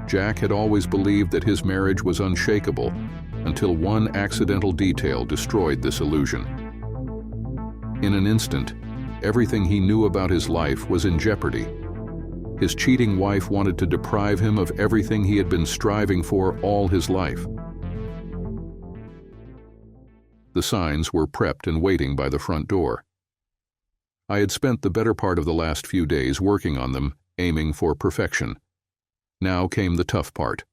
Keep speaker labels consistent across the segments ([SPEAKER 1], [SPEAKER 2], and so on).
[SPEAKER 1] Jack had always believed that his marriage was unshakable until one accidental detail destroyed this illusion. In an instant, everything he knew about his life was in jeopardy. His cheating wife wanted to deprive him of everything he had been striving for all his life. The signs were prepped and waiting by the front door. I had spent the better part of the last few days working on them, aiming for perfection. Now came the tough part.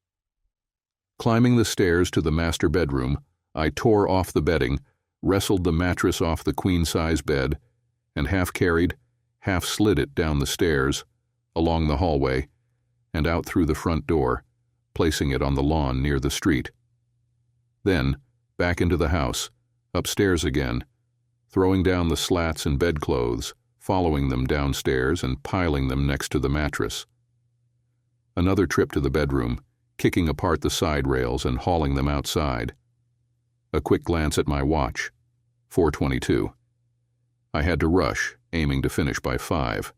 [SPEAKER 1] Climbing the stairs to the master bedroom, I tore off the bedding, wrestled the mattress off the queen-size bed, and half-carried, half-slid it down the stairs, along the hallway, and out through the front door, placing it on the lawn near the street. Then, back into the house, upstairs again, throwing down the slats and bedclothes, following them downstairs and piling them next to the mattress. Another trip to the bedroom, kicking apart the side rails and hauling them outside. A quick glance at my watch, 4:22. I had to rush, aiming to finish by 5.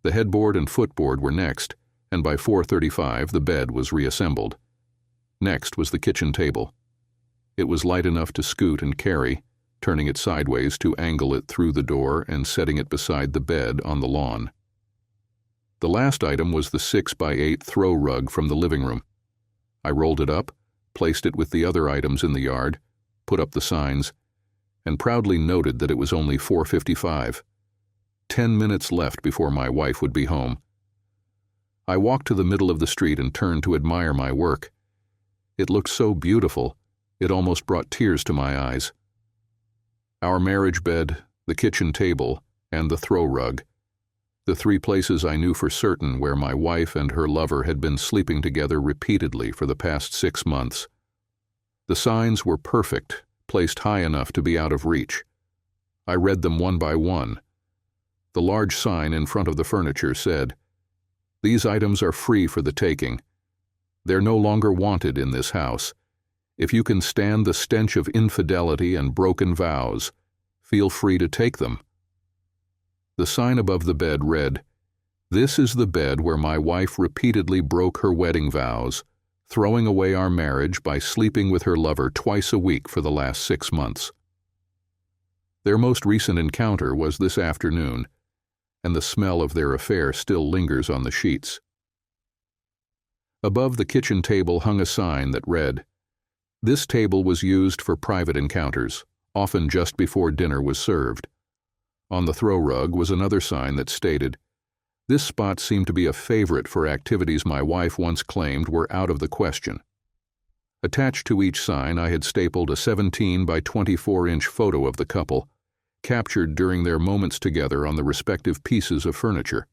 [SPEAKER 1] The headboard and footboard were next, and by 4:35 the bed was reassembled. Next was the kitchen table. It was light enough to scoot and carry, turning it sideways to angle it through the door and setting it beside the bed on the lawn. The last item was the 6x8 throw rug from the living room. I rolled it up, placed it with the other items in the yard, put up the signs, and proudly noted that it was only 4:55. 10 minutes left before my wife would be home. I walked to the middle of the street and turned to admire my work. It looked so beautiful, it almost brought tears to my eyes. Our marriage bed, the kitchen table, and the throw rug, the 3 places I knew for certain where my wife and her lover had been sleeping together repeatedly for the past 6 months. The signs were perfect, placed high enough to be out of reach. I read them one by one. The large sign in front of the furniture said, "These items are free for the taking. They're no longer wanted in this house. If you can stand the stench of infidelity and broken vows, feel free to take them." The sign above the bed read, "This is the bed where my wife repeatedly broke her wedding vows, throwing away our marriage by sleeping with her lover twice a week for the last 6 months." Their most recent encounter was this afternoon, and the smell of their affair still lingers on the sheets. Above the kitchen table hung a sign that read, "This table was used for private encounters, often just before dinner was served." On the throw rug was another sign that stated, "This spot seemed to be a favorite for activities my wife once claimed were out of the question." Attached to each sign I had stapled a 17 by 24-inch photo of the couple, captured during their moments together on the respective pieces of furniture.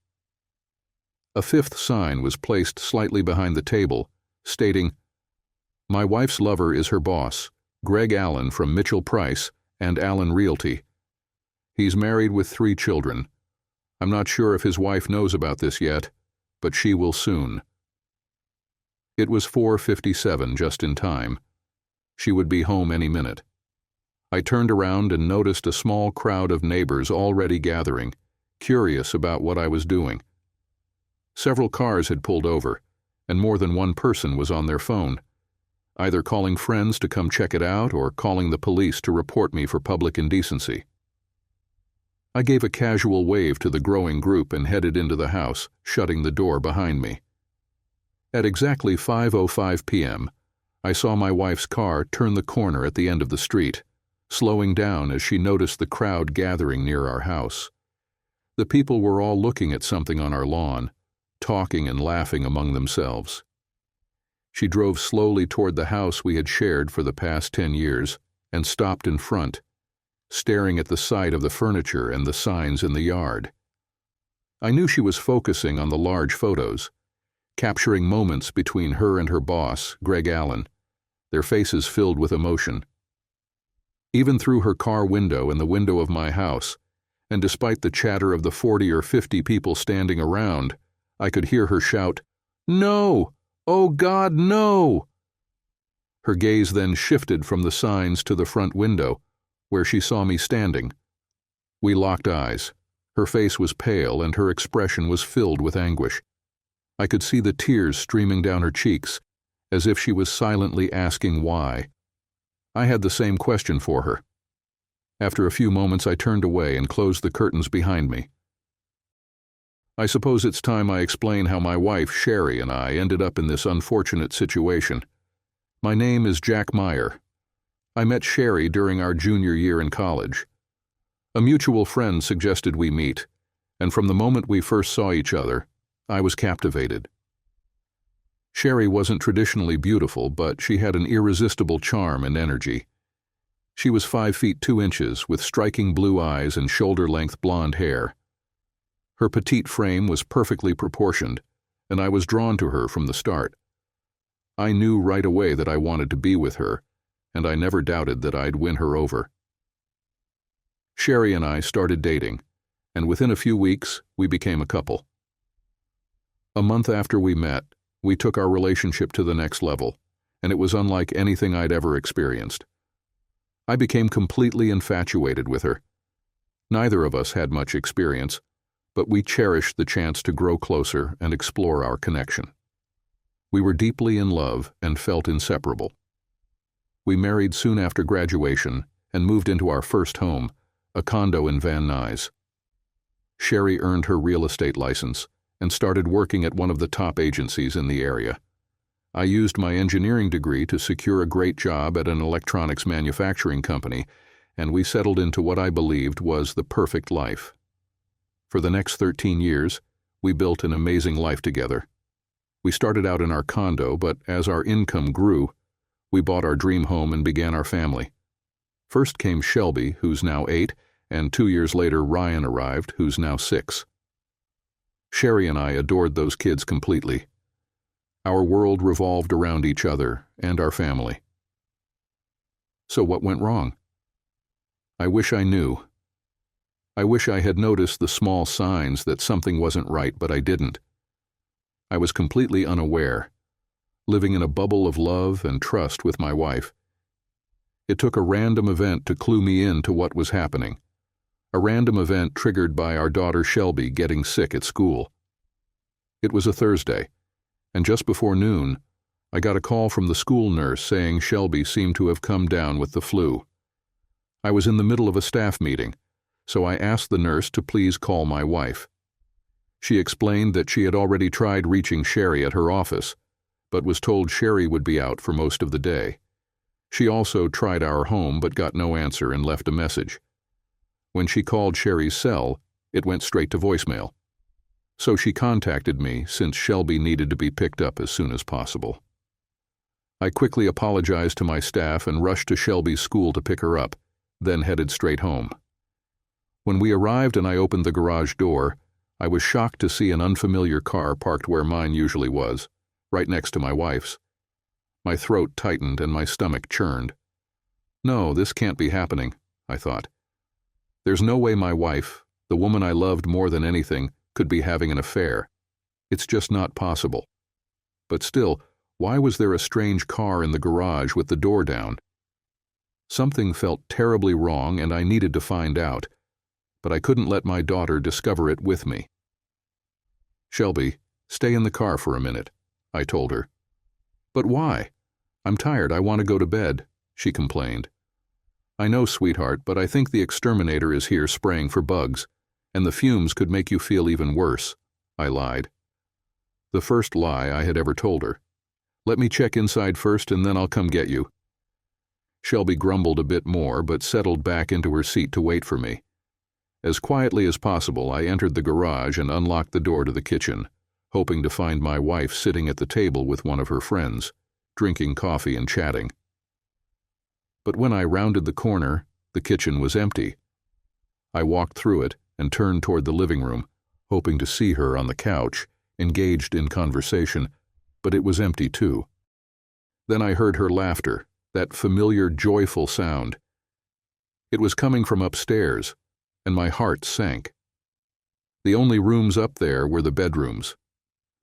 [SPEAKER 1] A 5th sign was placed slightly behind the table, stating, "My wife's lover is her boss, Greg Allen from Mitchell Price and Allen Realty. He's married with 3 children. I'm not sure if his wife knows about this yet, but she will soon." It was 4:57 just in time. She would be home any minute. I turned around and noticed a small crowd of neighbors already gathering, curious about what I was doing. Several cars had pulled over, and more than one person was on their phone, either calling friends to come check it out or calling the police to report me for public indecency. I gave a casual wave to the growing group and headed into the house, shutting the door behind me. At exactly 5:05 p.m., I saw my wife's car turn the corner at the end of the street, slowing down as she noticed the crowd gathering near our house. The people were all looking at something on our lawn, talking and laughing among themselves. She drove slowly toward the house we had shared for the past 10 years and stopped in front, staring at the sight of the furniture and the signs in the yard. I knew she was focusing on the large photos, capturing moments between her and her boss, Greg Allen, their faces filled with emotion. Even through her car window and the window of my house, and despite the chatter of the 40 or 50 people standing around, I could hear her shout, "No! Oh God, no!" Her gaze then shifted from the signs to the front window, where she saw me standing. We locked eyes. Her face was pale and her expression was filled with anguish. I could see the tears streaming down her cheeks, as if she was silently asking why. I had the same question for her. After a few moments, I turned away and closed the curtains behind me. I suppose it's time I explain how my wife, Sherry, and I ended up in this unfortunate situation. My name is Jack Meyer. I met Sherry during our junior year in college. A mutual friend suggested we meet, and from the moment we first saw each other, I was captivated. Sherry wasn't traditionally beautiful, but she had an irresistible charm and energy. She was 5 feet 2 inches, with striking blue eyes and shoulder-length blonde hair. Her petite frame was perfectly proportioned, and I was drawn to her from the start. I knew right away that I wanted to be with her, and I never doubted that I'd win her over. Sherry and I started dating, and within a few weeks, we became a couple. A month after we met, we took our relationship to the next level, and it was unlike anything I'd ever experienced. I became completely infatuated with her. Neither of us had much experience, but we cherished the chance to grow closer and explore our connection. We were deeply in love and felt inseparable. We married soon after graduation and moved into our first home, a condo in Van Nuys. Sherry earned her real estate license and started working at one of the top agencies in the area. I used my engineering degree to secure a great job at an electronics manufacturing company, and we settled into what I believed was the perfect life. For the next 13 years, we built an amazing life together. We started out in our condo, but as our income grew, we bought our dream home and began our family. First came Shelby, who's now 8, and 2 years later Ryan arrived, who's now 6. Sherry and I adored those kids completely. Our world revolved around each other and our family. So what went wrong? I wish I knew. I wish I had noticed the small signs that something wasn't right, but I didn't. I was completely unaware, living in a bubble of love and trust with my wife. It took a random event to clue me in to what was happening, a random event triggered by our daughter Shelby getting sick at school. It was a Thursday, and just before noon, I got a call from the school nurse saying Shelby seemed to have come down with the flu. I was in the middle of a staff meeting, so I asked the nurse to please call my wife. She explained that she had already tried reaching Sherry at her office, but was told Sherry would be out for most of the day. She also tried our home but got no answer and left a message. When she called Sherry's cell, it went straight to voicemail. So she contacted me since Shelby needed to be picked up as soon as possible. I quickly apologized to my staff and rushed to Shelby's school to pick her up, then headed straight home. When we arrived and I opened the garage door, I was shocked to see an unfamiliar car parked where mine usually was, right next to my wife's. My throat tightened and my stomach churned. No, this can't be happening, I thought. There's no way my wife, the woman I loved more than anything, could be having an affair. It's just not possible. But still, why was there a strange car in the garage with the door down? Something felt terribly wrong and I needed to find out, but I couldn't let my daughter discover it with me. Shelby, stay in the car for a minute, I told her. But why? I'm tired, I want to go to bed, she complained. I know, sweetheart, but I think the exterminator is here spraying for bugs, and the fumes could make you feel even worse, I lied. The first lie I had ever told her. Let me check inside first and then I'll come get you. Shelby grumbled a bit more but settled back into her seat to wait for me. As quietly as possible, I entered the garage and unlocked the door to the kitchen, hoping to find my wife sitting at the table with one of her friends, drinking coffee and chatting. But when I rounded the corner, the kitchen was empty. I walked through it and turned toward the living room, hoping to see her on the couch, engaged in conversation, but it was empty too. Then I heard her laughter, that familiar, joyful sound. It was coming from upstairs, and my heart sank. The only rooms up there were the bedrooms.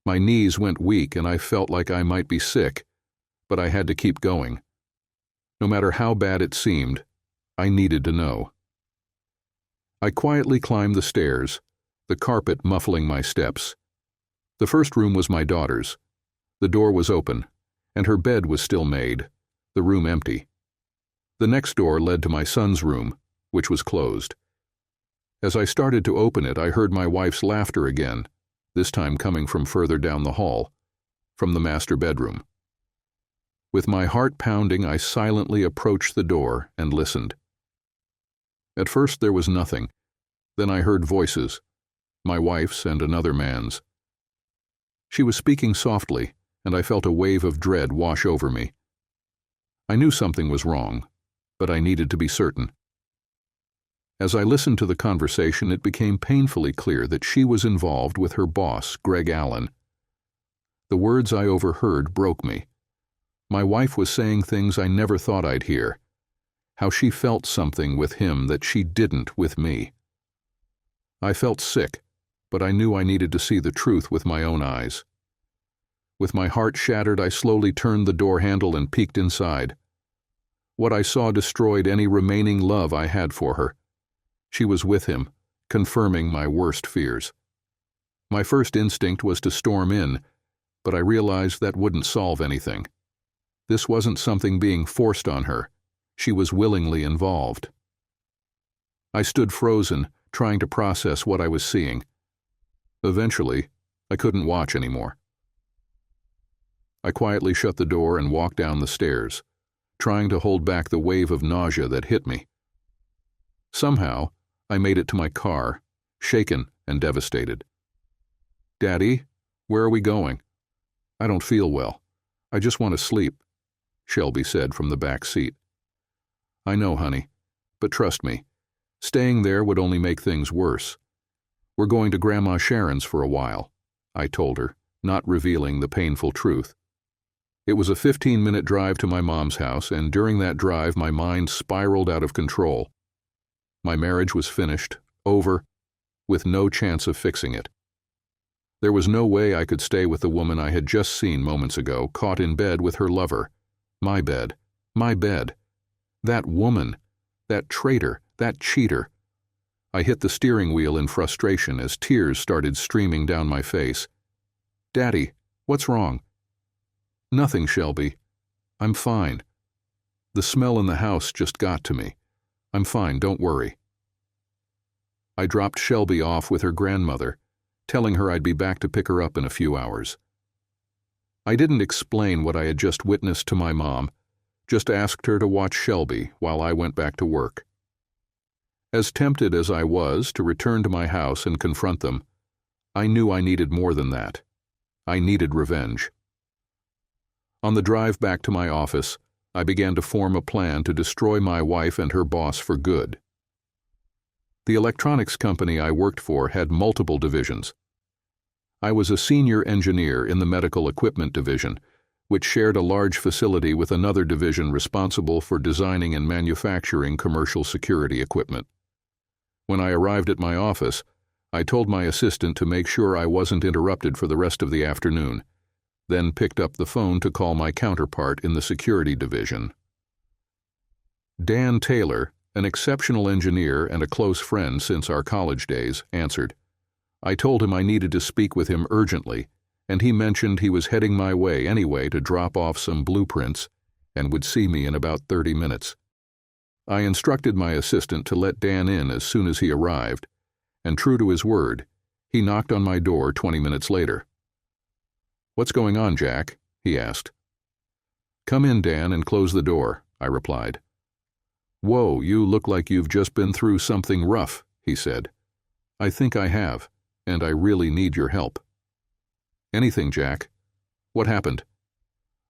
[SPEAKER 1] My knees went weak and I felt like I might be sick, but I had to keep going. No matter how bad it seemed, I needed to know. I quietly climbed the stairs, the carpet muffling my steps. The first room was my daughter's. The door was open, and her bed was still made, the room empty. The next door led to my son's room, which was closed. As I started to open it, I heard my wife's laughter again, this time coming from further down the hall, from the master bedroom. With my heart pounding, I silently approached the door and listened. At first there was nothing. Then I heard voices, my wife's and another man's. She was speaking softly, and I felt a wave of dread wash over me. I knew something was wrong, but I needed to be certain. As I listened to the conversation, it became painfully clear that she was involved with her boss, Greg Allen. The words I overheard broke me. My wife was saying things I never thought I'd hear, how she felt something with him that she didn't with me. I felt sick, but I knew I needed to see the truth with my own eyes. With my heart shattered, I slowly turned the door handle and peeked inside. What I saw destroyed any remaining love I had for her. She was with him, confirming my worst fears. My first instinct was to storm in, but I realized that wouldn't solve anything. This wasn't something being forced on her. She was willingly involved. I stood frozen, trying to process what I was seeing. Eventually, I couldn't watch anymore. I quietly shut the door and walked down the stairs, trying to hold back the wave of nausea that hit me. Somehow, I made it to my car, shaken and devastated. "Daddy, where are we going?" "I don't feel well. I just want to sleep," Shelby said from the back seat. "I know, honey, but trust me, staying there would only make things worse. We're going to Grandma Sharon's for a while," I told her, not revealing the painful truth. It was a 15-minute drive to my mom's house, and during that drive my mind spiraled out of control. My marriage was finished, over, with no chance of fixing it. There was no way I could stay with the woman I had just seen moments ago, caught in bed with her lover. My bed. My bed. That woman. That traitor. That cheater. I hit the steering wheel in frustration as tears started streaming down my face. "Daddy, what's wrong?" "Nothing, Shelby. I'm fine. The smell in the house just got to me. I'm fine, don't worry." I dropped Shelby off with her grandmother, telling her I'd be back to pick her up in a few hours. I didn't explain what I had just witnessed to my mom, just asked her to watch Shelby while I went back to work. As tempted as I was to return to my house and confront them, I knew I needed more than that. I needed revenge. On the drive back to my office, I began to form a plan to destroy my wife and her boss for good. The electronics company I worked for had multiple divisions. I was a senior engineer in the medical equipment division, which shared a large facility with another division responsible for designing and manufacturing commercial security equipment. When I arrived at my office, I told my assistant to make sure I wasn't interrupted for the rest of the afternoon, then picked up the phone to call my counterpart in the security division. Dan Taylor, an exceptional engineer and a close friend since our college days, answered. I told him I needed to speak with him urgently, and he mentioned he was heading my way anyway to drop off some blueprints and would see me in about 30 minutes. I instructed my assistant to let Dan in as soon as he arrived, and true to his word, he knocked on my door 20 minutes later. "What's going on, Jack?" he asked. "Come in, Dan, and close the door," I replied. "Whoa, you look like you've just been through something rough," he said. "I think I have, and I really need your help." "Anything, Jack. What happened?"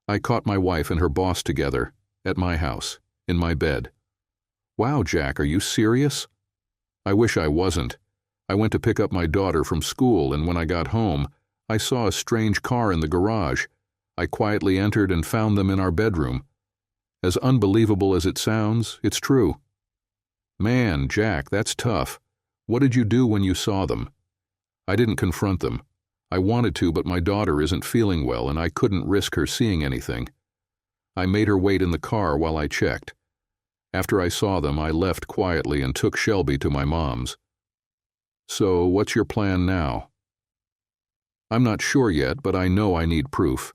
[SPEAKER 1] "I caught my wife and her boss together, at my house, in my bed." "Wow, Jack, are you serious?" "I wish I wasn't. I went to pick up my daughter from school, and when I got home, I saw a strange car in the garage. I quietly entered and found them in our bedroom. As unbelievable as it sounds, it's true." "Man, Jack, that's tough. What did you do when you saw them?" "I didn't confront them. I wanted to, but my daughter isn't feeling well and I couldn't risk her seeing anything. I made her wait in the car while I checked. After I saw them, I left quietly and took Shelby to my mom's." "So, what's your plan now?" I'm not sure yet, but I know I need proof.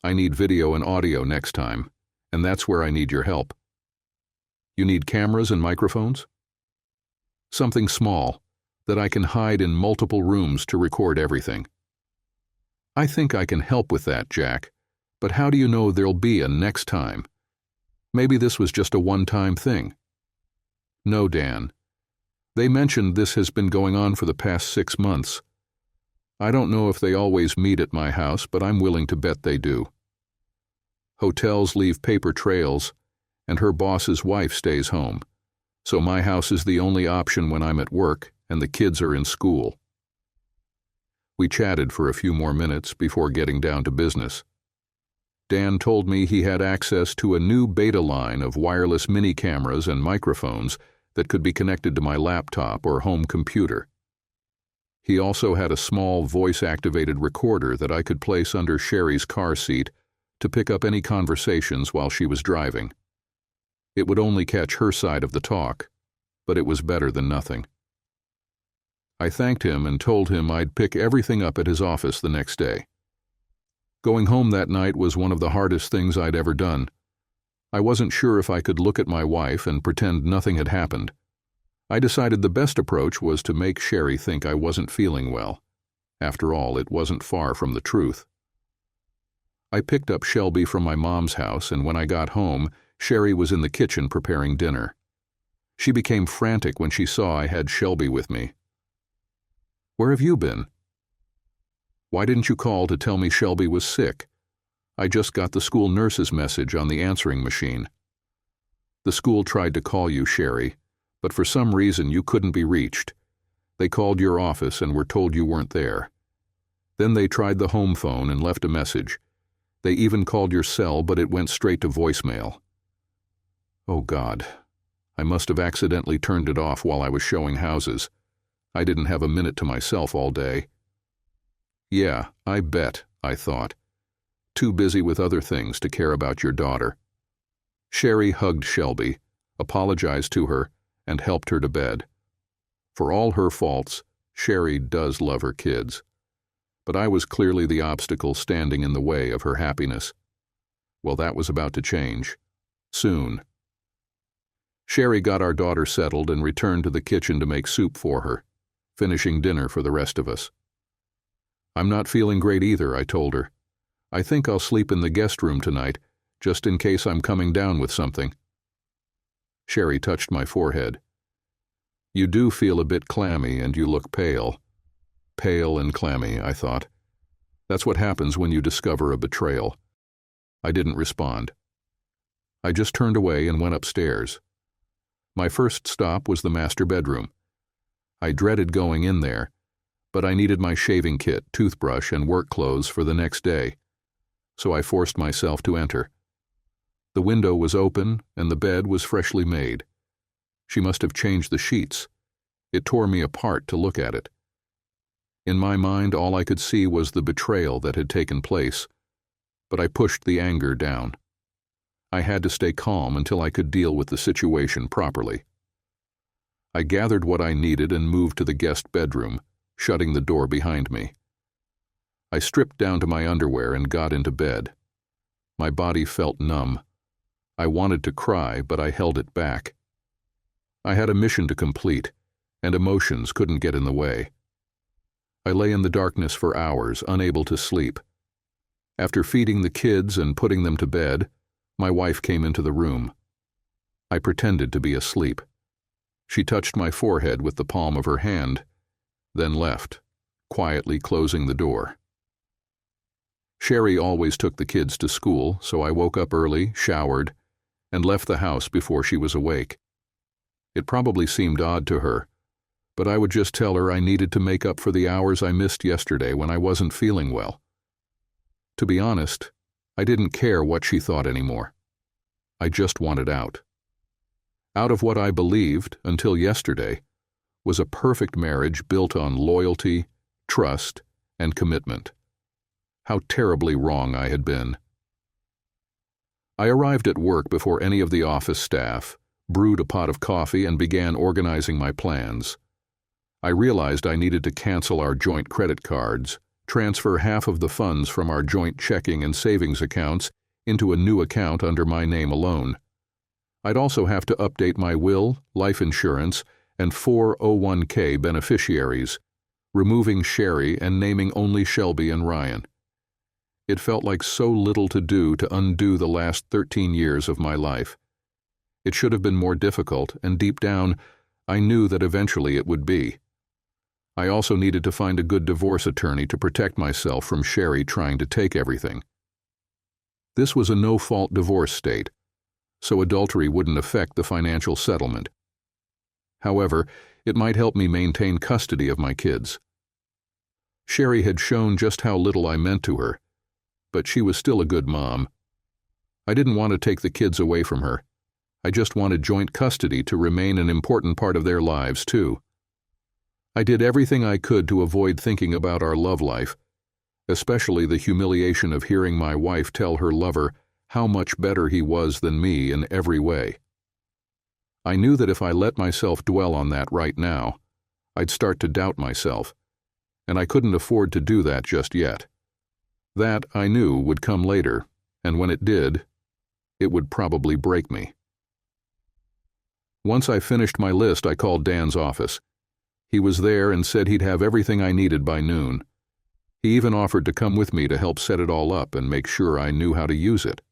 [SPEAKER 1] I need video and audio next time, and that's where I need your help. You need cameras and microphones? Something small, that I can hide in multiple rooms to record everything. I think I can help with that, Jack, but how do you know there'll be a next time? Maybe this was just a one-time thing. No, Dan. They mentioned this has been going on for the past 6 months. I don't know if they always meet at my house, but I'm willing to bet they do. Hotels leave paper trails, and her boss's wife stays home, so my house is the only option when I'm at work and the kids are in school. We chatted for a few more minutes before getting down to business. Dan told me he had access to a new beta line of wireless mini cameras and microphones that could be connected to my laptop or home computer. He also had a small voice-activated recorder that I could place under Sherry's car seat to pick up any conversations while she was driving. It would only catch her side of the talk, but it was better than nothing. I thanked him and told him I'd pick everything up at his office the next day. Going home that night was one of the hardest things I'd ever done. I wasn't sure if I could look at my wife and pretend nothing had happened. I decided the best approach was to make Sherry think I wasn't feeling well. After all, it wasn't far from the truth. I picked up Shelby from my mom's house, and when I got home, Sherry was in the kitchen preparing dinner. She became frantic when she saw I had Shelby with me. "Where have you been?" "Why didn't you call to tell me Shelby was sick? I just got the school nurse's message on the answering machine." "The school tried to call you, Sherry, but for some reason you couldn't be reached. They called your office and were told you weren't there. Then they tried the home phone and left a message. They even called your cell, but it went straight to voicemail." Oh God, I must have accidentally turned it off while I was showing houses. I didn't have a minute to myself all day. Yeah, I bet, I thought. Too busy with other things to care about your daughter. Sherry hugged Shelby, apologized to her, and helped her to bed. For all her faults, Sherry does love her kids. But I was clearly the obstacle standing in the way of her happiness. Well, that was about to change. Soon. Sherry got our daughter settled and returned to the kitchen to make soup for her, finishing dinner for the rest of us. "I'm not feeling great either," I told her. "I think I'll sleep in the guest room tonight, just in case I'm coming down with something." Sherry touched my forehead. "You do feel a bit clammy and you look pale." Pale and clammy, I thought. That's what happens when you discover a betrayal. I didn't respond. I just turned away and went upstairs. My first stop was the master bedroom. I dreaded going in there, but I needed my shaving kit, toothbrush, and work clothes for the next day, so I forced myself to enter. The window was open and the bed was freshly made. She must have changed the sheets. It tore me apart to look at it. In my mind, all I could see was the betrayal that had taken place, but I pushed the anger down. I had to stay calm until I could deal with the situation properly. I gathered what I needed and moved to the guest bedroom, shutting the door behind me. I stripped down to my underwear and got into bed. My body felt numb. I wanted to cry, but I held it back. I had a mission to complete, and emotions couldn't get in the way. I lay in the darkness for hours, unable to sleep. After feeding the kids and putting them to bed, my wife came into the room. I pretended to be asleep. She touched my forehead with the palm of her hand, then left, quietly closing the door. Sherry always took the kids to school, so I woke up early, showered, and left the house before she was awake. It probably seemed odd to her, but I would just tell her I needed to make up for the hours I missed yesterday when I wasn't feeling well. To be honest, I didn't care what she thought anymore. I just wanted out. Out of what I believed, until yesterday, was a perfect marriage built on loyalty, trust, and commitment. How terribly wrong I had been. I arrived at work before any of the office staff, brewed a pot of coffee, and began organizing my plans. I realized I needed to cancel our joint credit cards, transfer half of the funds from our joint checking and savings accounts into a new account under my name alone. I'd also have to update my will, life insurance, and 401k beneficiaries, removing Sherry and naming only Shelby and Ryan. It felt like so little to do to undo the last 13 years of my life. It should have been more difficult, and deep down, I knew that eventually it would be. I also needed to find a good divorce attorney to protect myself from Sherry trying to take everything. This was a no-fault divorce state, so adultery wouldn't affect the financial settlement. However, it might help me maintain custody of my kids. Sherry had shown just how little I meant to her, but she was still a good mom. I didn't want to take the kids away from her. I just wanted joint custody to remain an important part of their lives, too. I did everything I could to avoid thinking about our love life, especially the humiliation of hearing my wife tell her lover how much better he was than me in every way. I knew that if I let myself dwell on that right now, I'd start to doubt myself, and I couldn't afford to do that just yet. That, I knew, would come later, and when it did, it would probably break me. Once I finished my list, I called Dan's office. He was there and said he'd have everything I needed by noon. He even offered to come with me to help set it all up and make sure I knew how to use it.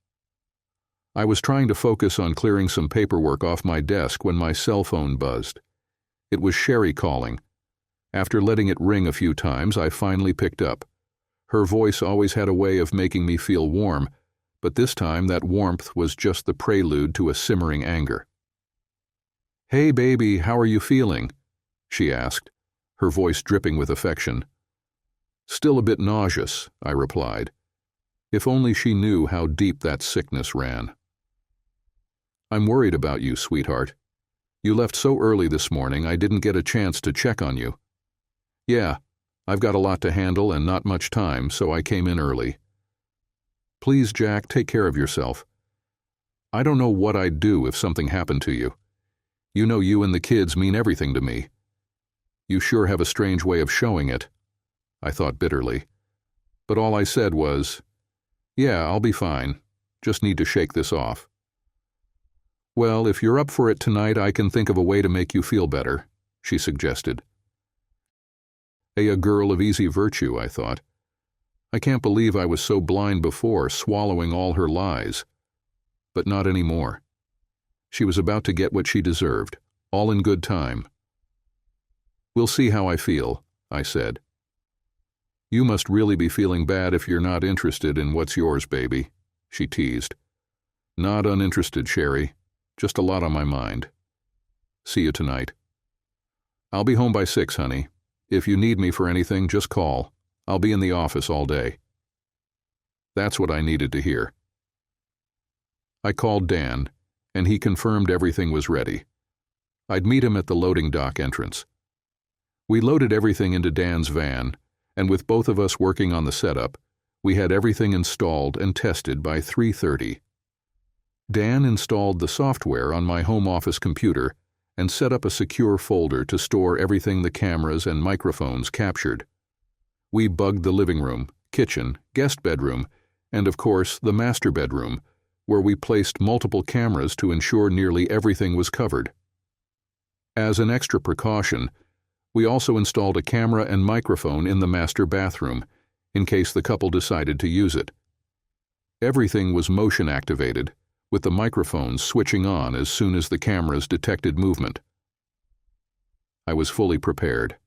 [SPEAKER 1] I was trying to focus on clearing some paperwork off my desk when my cell phone buzzed. It was Sherry calling. After letting it ring a few times, I finally picked up. Her voice always had a way of making me feel warm, but this time that warmth was just the prelude to a simmering anger. "Hey, baby, how are you feeling?" she asked, her voice dripping with affection. "Still a bit nauseous," I replied. If only she knew how deep that sickness ran. "I'm worried about you, sweetheart. You left so early this morning I didn't get a chance to check on you." "Yeah, I've got a lot to handle and not much time, so I came in early." "Please, Jack, take care of yourself. I don't know what I'd do if something happened to you. You know you and the kids mean everything to me. You sure have a strange way of showing it," I thought bitterly. But all I said was, "Yeah, I'll be fine. Just need to shake this off." "Well, if you're up for it tonight, I can think of a way to make you feel better," she suggested. A girl of easy virtue, I thought. I can't believe I was so blind before, swallowing all her lies. But not anymore. She was about to get what she deserved, all in good time. "We'll see how I feel," I said. "You must really be feeling bad if you're not interested in what's yours, baby," she teased. "Not uninterested, Sherry. Just a lot on my mind. See you tonight." "I'll be home by 6, honey. If you need me for anything, just call. I'll be in the office all day." That's what I needed to hear. I called Dan, and he confirmed everything was ready. I'd meet him at the loading dock entrance. We loaded everything into Dan's van, and with both of us working on the setup, we had everything installed and tested by 3:30. Dan installed the software on my home office computer and set up a secure folder to store everything the cameras and microphones captured. We bugged the living room, kitchen, guest bedroom, and of course the master bedroom, where we placed multiple cameras to ensure nearly everything was covered. As an extra precaution, we also installed a camera and microphone in the master bathroom, in case the couple decided to use it. Everything was motion activated, with the microphones switching on as soon as the cameras detected movement. I was fully prepared.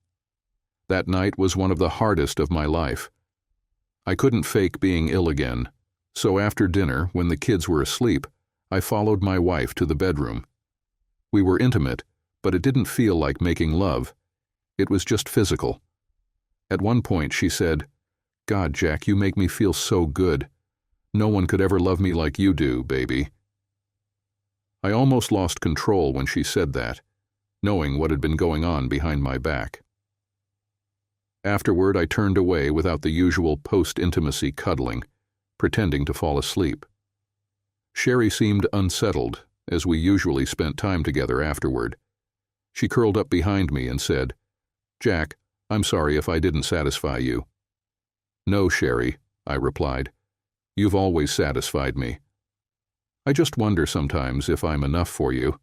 [SPEAKER 1] That night was one of the hardest of my life. I couldn't fake being ill again, so after dinner, when the kids were asleep, I followed my wife to the bedroom. We were intimate, but it didn't feel like making love. It was just physical. At one point she said, "God, Jack, you make me feel so good. No one could ever love me like you do, baby." I almost lost control when she said that, knowing what had been going on behind my back. Afterward, I turned away without the usual post-intimacy cuddling, pretending to fall asleep. Sherry seemed unsettled, as we usually spent time together afterward. She curled up behind me and said, "Jack, I'm sorry if I didn't satisfy you." No, Sherry, I replied. You've always satisfied me. I just wonder sometimes if I'm enough for you.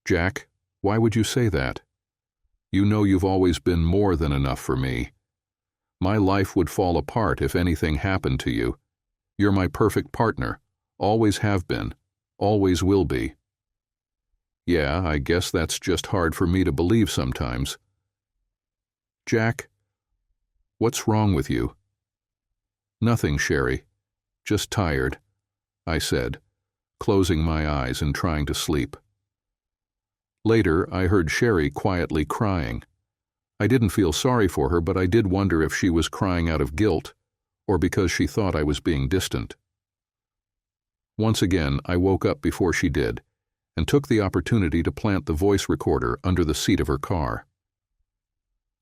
[SPEAKER 1] Jack, why would you say that? You know you've always been more than enough for me. My life would fall apart if anything happened to you. You're my perfect partner, always have been, always will be. Yeah, I guess that's just hard for me to believe sometimes. Jack, what's wrong with you? Nothing, Sherry. Just tired, I said, closing my eyes and trying to sleep. Later, I heard Sherry quietly crying. I didn't feel sorry for her, but I did wonder if she was crying out of guilt or because she thought I was being distant. Once again, I woke up before she did and took the opportunity to plant the voice recorder under the seat of her car.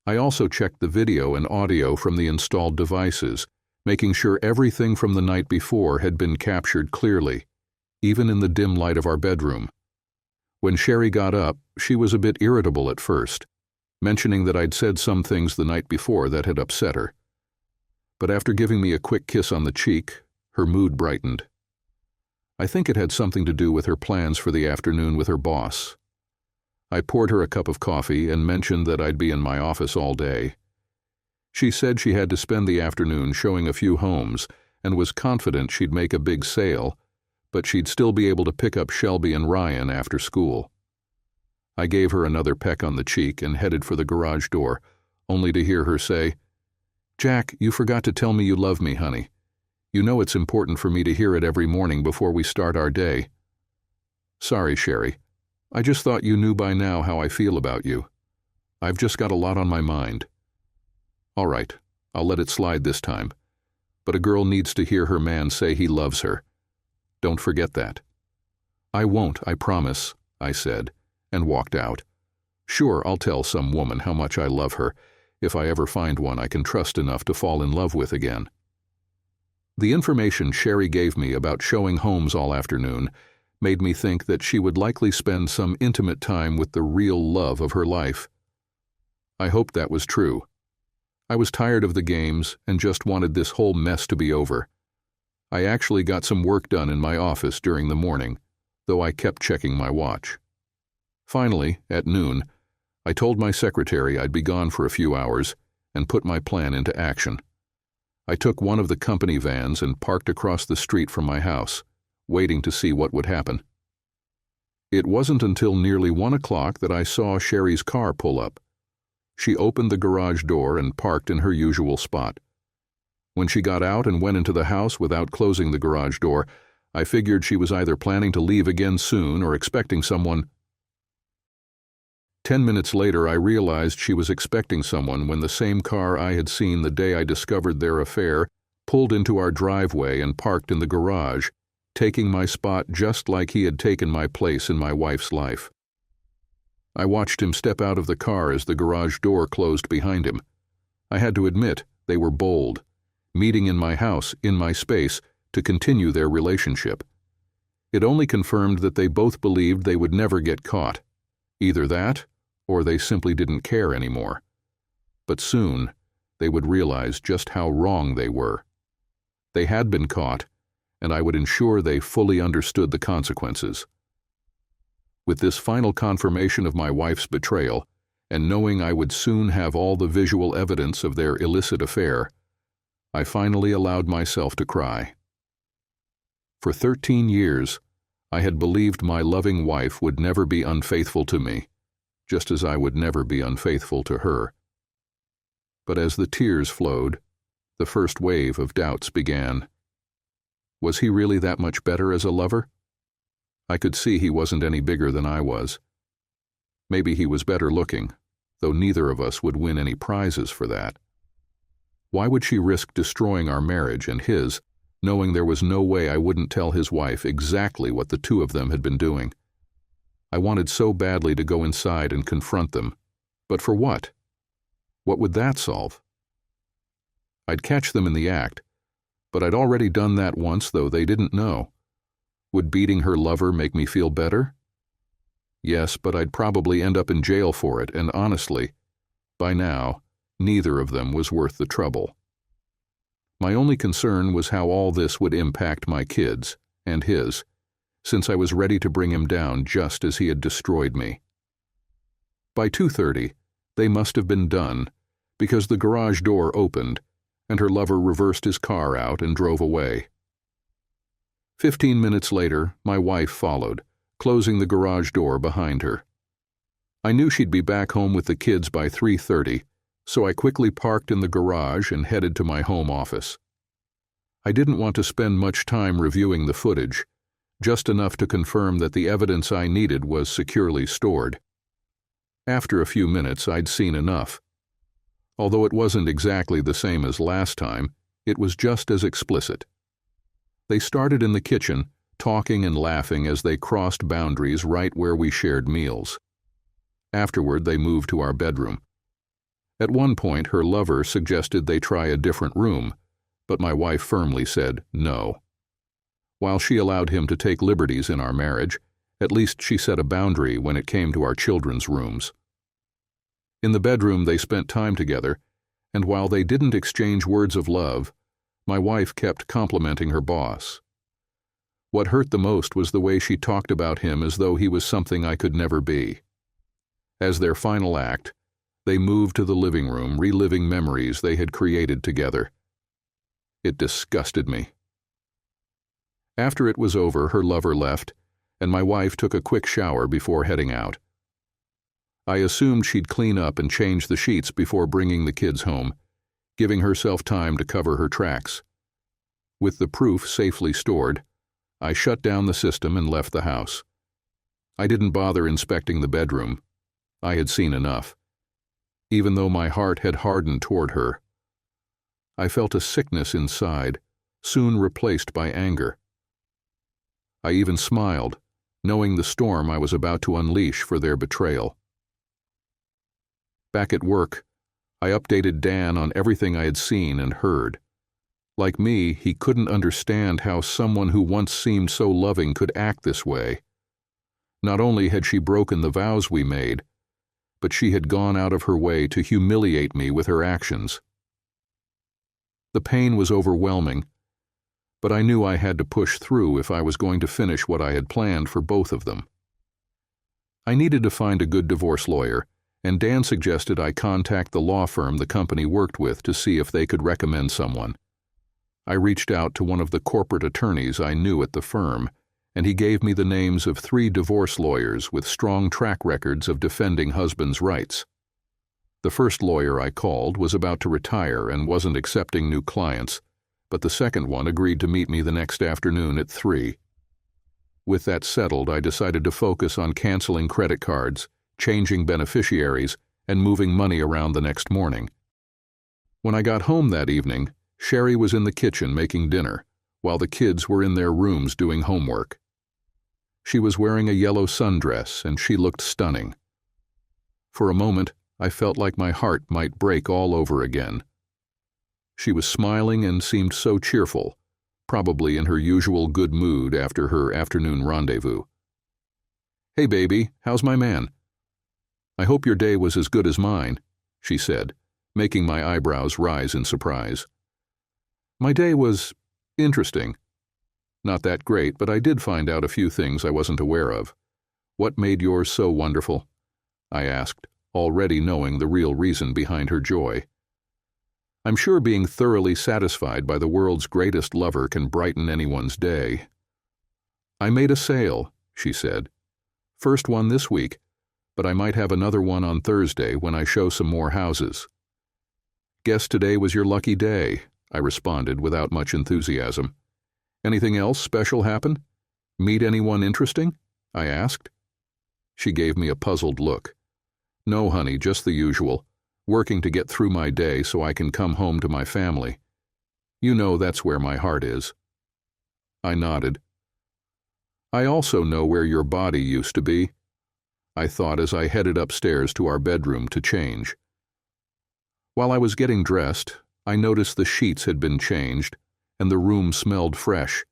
[SPEAKER 1] I also checked the video and audio from the installed devices, making sure everything from the night before had been captured clearly, even in the dim light of our bedroom. When Sherry got up, she was a bit irritable at first, mentioning that I'd said some things the night before that had upset her. But after giving me a quick kiss on the cheek, her mood brightened. I think it had something to do with her plans for the afternoon with her boss. I poured her a cup of coffee and mentioned that I'd be in my office all day. She said she had to spend the afternoon showing a few homes and was confident she'd make a big sale, but she'd still be able to pick up Shelby and Ryan after school. I gave her another peck on the cheek and headed for the garage door, only to hear her say, "Jack, you forgot to tell me you love me, honey. You know it's important for me to hear it every morning before we start our day." "Sorry, Sherry. I just thought you knew by now how I feel about you. I've just got a lot on my mind." "All right, I'll let it slide this time. But a girl needs to hear her man say he loves her. Don't forget that." "I won't, I promise," I said, and walked out. Sure, I'll tell some woman how much I love her, if I ever find one I can trust enough to fall in love with again. The information Sherry gave me about showing homes all afternoon made me think that she would likely spend some intimate time with the real love of her life. I hoped that was true. I was tired of the games and just wanted this whole mess to be over. I actually got some work done in my office during the morning, though I kept checking my watch. Finally, at noon, I told my secretary I'd be gone for a few hours and put my plan into action. I took one of the company vans and parked across the street from my house, waiting to see what would happen. It wasn't until nearly 1 o'clock that I saw Sherry's car pull up. She opened the garage door and parked in her usual spot. When she got out and went into the house without closing the garage door, I figured she was either planning to leave again soon or expecting someone. 10 minutes later, I realized she was expecting someone when the same car I had seen the day I discovered their affair pulled into our driveway and parked in the garage, taking my spot just like he had taken my place in my wife's life. I watched him step out of the car as the garage door closed behind him. I had to admit, they were bold, meeting in my house, in my space, to continue their relationship. It only confirmed that they both believed they would never get caught. Either that, or they simply didn't care anymore. But soon, they would realize just how wrong they were. They had been caught, and I would ensure they fully understood the consequences. With this final confirmation of my wife's betrayal, and knowing I would soon have all the visual evidence of their illicit affair, I finally allowed myself to cry. For 13 years, I had believed my loving wife would never be unfaithful to me, just as I would never be unfaithful to her. But as the tears flowed, the first wave of doubts began. Was he really that much better as a lover? I could see he wasn't any bigger than I was. Maybe he was better looking, though neither of us would win any prizes for that. Why would she risk destroying our marriage and his, knowing there was no way I wouldn't tell his wife exactly what the two of them had been doing? I wanted so badly to go inside and confront them, but for what? What would that solve? I'd catch them in the act, but I'd already done that once, though they didn't know. Would beating her lover make me feel better? Yes, but I'd probably end up in jail for it, and honestly, by now, neither of them was worth the trouble. My only concern was how all this would impact my kids, and his, since I was ready to bring him down just as he had destroyed me. By 2:30, they must have been done, because the garage door opened, and her lover reversed his car out and drove away. 15 minutes later, my wife followed, closing the garage door behind her. I knew she'd be back home with the kids by 3:30, so I quickly parked in the garage and headed to my home office. I didn't want to spend much time reviewing the footage, just enough to confirm that the evidence I needed was securely stored. After a few minutes, I'd seen enough. Although it wasn't exactly the same as last time, it was just as explicit. They started in the kitchen, talking and laughing as they crossed boundaries right where we shared meals. Afterward, they moved to our bedroom. At one point, her lover suggested they try a different room, but my wife firmly said no. While she allowed him to take liberties in our marriage, at least she set a boundary when it came to our children's rooms. In the bedroom, they spent time together, and while they didn't exchange words of love, my wife kept complimenting her boss. What hurt the most was the way she talked about him as though he was something I could never be. As their final act, they moved to the living room, reliving memories they had created together. It disgusted me. After it was over, her lover left, and my wife took a quick shower before heading out. I assumed she'd clean up and change the sheets before bringing the kids home, giving herself time to cover her tracks. With the proof safely stored, I shut down the system and left the house. I didn't bother inspecting the bedroom. I had seen enough. Even though my heart had hardened toward her, I felt a sickness inside, soon replaced by anger. I even smiled, knowing the storm I was about to unleash for their betrayal. Back at work, I updated Dan on everything I had seen and heard. Like me, he couldn't understand how someone who once seemed so loving could act this way. Not only had she broken the vows we made, but she had gone out of her way to humiliate me with her actions. The pain was overwhelming, but I knew I had to push through if I was going to finish what I had planned for both of them. I needed to find a good divorce lawyer, and Dan suggested I contact the law firm the company worked with to see if they could recommend someone. I reached out to one of the corporate attorneys I knew at the firm, and he gave me the names of 3 divorce lawyers with strong track records of defending husbands' rights. The first lawyer I called was about to retire and wasn't accepting new clients, but the second one agreed to meet me the next afternoon at 3. With that settled, I decided to focus on canceling credit cards, changing beneficiaries, and moving money around the next morning. When I got home that evening, Sherry was in the kitchen making dinner, while the kids were in their rooms doing homework. She was wearing a yellow sundress, and she looked stunning. For a moment, I felt like my heart might break all over again. She was smiling and seemed so cheerful, probably in her usual good mood after her afternoon rendezvous. "Hey, baby, how's my man?" "I hope your day was as good as mine," she said, making my eyebrows rise in surprise. "My day was interesting. Not that great, but I did find out a few things I wasn't aware of." "What made yours so wonderful?" I asked, already knowing the real reason behind her joy. I'm sure being thoroughly satisfied by the world's greatest lover can brighten anyone's day. "I made a sale," she said. "First one this week, but I might have another one on Thursday when I show some more houses." "Guess today was your lucky day," I responded without much enthusiasm. "Anything else special happen? Meet anyone interesting?" I asked. She gave me a puzzled look. "No, honey, just the usual. Working to get through my day so I can come home to my family. You know that's where my heart is." I nodded. "I also know where your body used to be," I thought as I headed upstairs to our bedroom to change. While I was getting dressed, I noticed the sheets had been changed, and the room smelled fresh.